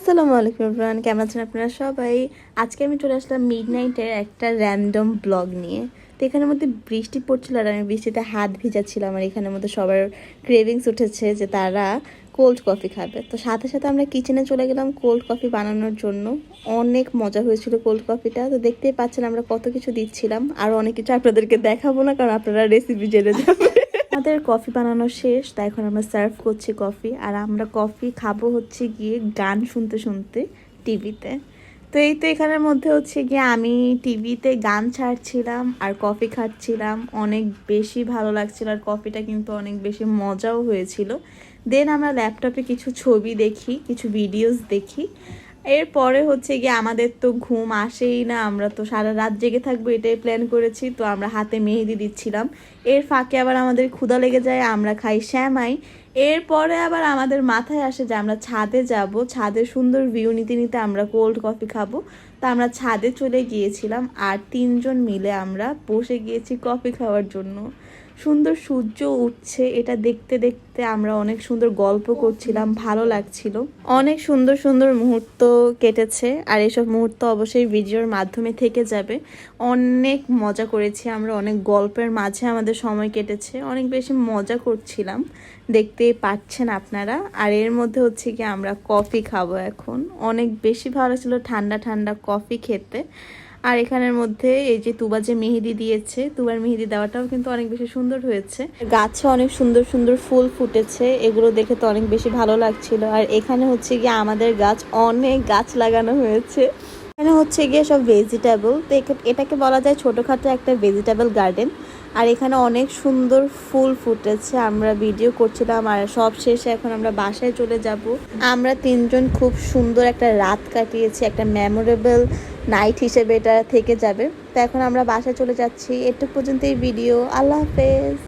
আসসালামু আলাইকুম এভরিওয়ান, কেমন আছেন আপনারা সবাই? আজকে আমি চলে আসলাম মিডনাইটের একটা র্যান্ডম ব্লগ নিয়ে। তো এখানের মধ্যে বৃষ্টি পড়ছিল আর আমি বৃষ্টিতে হাত ভিজাচ্ছিলাম। আর এখানের মধ্যে সবার ক্রেভিংস উঠেছে যে তারা কোল্ড কফি খাবে। তো সাথে সাথে আমরা কিচেনে চলে গেলাম কোল্ড কফি বানানোর জন্য। অনেক মজা হয়েছিল কোল্ড কফিটা। তো দেখতেই পাচ্ছেন আমরা কত কিছু দিচ্ছিলাম। আর অনেক কিছু আপনাদেরকে দেখাবো না, কারণ আপনারা রেসিপি জেনে যাবেন। আমাদের কফি বানানো শেষ, তাই এখন আমরা সার্ভ করছি কফি। আর আমরা কফি খাবো হচ্ছে গিয়ে গান শুনতে শুনতে টিভিতে। তো এই তো এখানের মধ্যে হচ্ছে গিয়ে আমি টিভিতে গান ছাড়ছিলাম আর কফি খাচ্ছিলাম। অনেক বেশি ভালো লাগছিল আর কফিটা কিন্তু অনেক বেশি মজাও হয়েছিল। দেন আমরা ল্যাপটপে কিছু ছবি দেখি, কিছু ভিডিওস দেখি। এরপরে হচ্ছে গিয়ে আমাদের তো ঘুম আসেই না, আমরা তো সারা রাত জেগে থাকবো এটাই প্ল্যান করেছি। তো আমরা হাতে মেহেদি দিচ্ছিলাম। এর ফাঁকে আবার আমাদের ক্ষুধা লেগে যায়, আমরা খাই শ্যামাই। এরপরে আবার আমাদের মাথায় আসে যে আমরা ছাদে যাব, ছাদে সুন্দর ভিউ নিতে নিতে আমরা কোল্ড কফি খাবো। তা আমরা ছাদে চলে গিয়েছিলাম আর 3জন মিলে আমরা বসে গিয়েছি কফি খাওয়ার জন্য। সুন্দর সূর্য উঠছে, এটা দেখতে দেখতে আমরা অনেক সুন্দর গল্প করছিলাম, ভালো লাগছিল। অনেক সুন্দর সুন্দর মুহূর্ত কেটেছে আর এসব মুহূর্ত অবশ্যই ভিডিওর মাধ্যমে থেকে যাবে। অনেক মজা করেছি আমরা, অনেক গল্পের মাঝে আমাদের সময় কেটেছে, অনেক বেশি মজা করছিলাম, দেখতেই পাচ্ছেন আপনারা। আর এর মধ্যে হচ্ছে কি আমরা কফি খাবো এখন। অনেক বেশি ভালো ছিল ঠান্ডা ঠান্ডা কফি খেতে। আর এখানের মধ্যে এই যে তুবা যে মেহেদি দিয়েছে, তুবার মেহেদি দেওয়াটাও কিন্তু অনেক বেশি সুন্দর হয়েছে। গাছে অনেক সুন্দর সুন্দর ফুল ফুটেছে, এগুলো দেখে তো অনেক বেশি ভালো লাগছিল। আর এখানে হচ্ছে গিয়ে আমাদের গাছ, অনেক গাছ লাগানো হয়েছে। এখানে হচ্ছে গিয়ে সব ভেজিটেবল। তো এটাকে বলা যায় ছোটোখাটো একটা ভেজিটেবল গার্ডেন। আর এখানে অনেক সুন্দর ফুল ফুটেছে। আমরা ভিডিও করছিলাম আর সব শেষে এখন আমরা বাসায় চলে যাব। আমরা 3জন খুব সুন্দর একটা রাত কাটিয়েছি, একটা মেমোরেবল নাইট হিসেবে এটা থেকে যাবে। তো এখন আমরা বাসায় চলে যাচ্ছি। এটুকু পর্যন্ত এই ভিডিও। আল্লাহ হাফেজ।